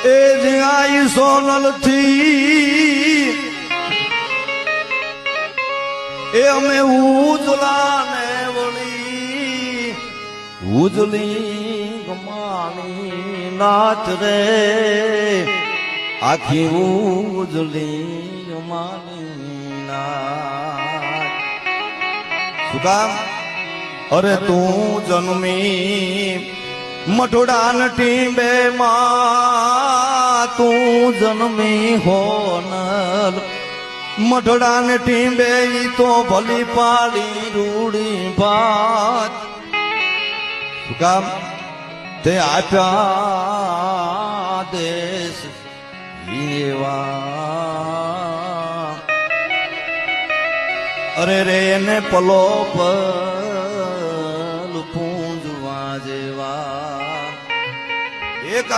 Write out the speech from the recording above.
એ જ્યાં સોનલ થી એ અમે ઉજલા ને વળી ઉજલી ગમાણી નાચ રે આખી ઉજલી ગમાણી નાચ શું કામ અરે તું જન્મી મઠોડાન ટીંબે માં તું જન્મી હોનલ મઠોડાન ટીંબે ઈ તો ભલી પાડી રૂડી ભાત શું કામ તે આપ્યા દેશ એવા અરે રે એને પલો પલ પૂંજવા જેવા એક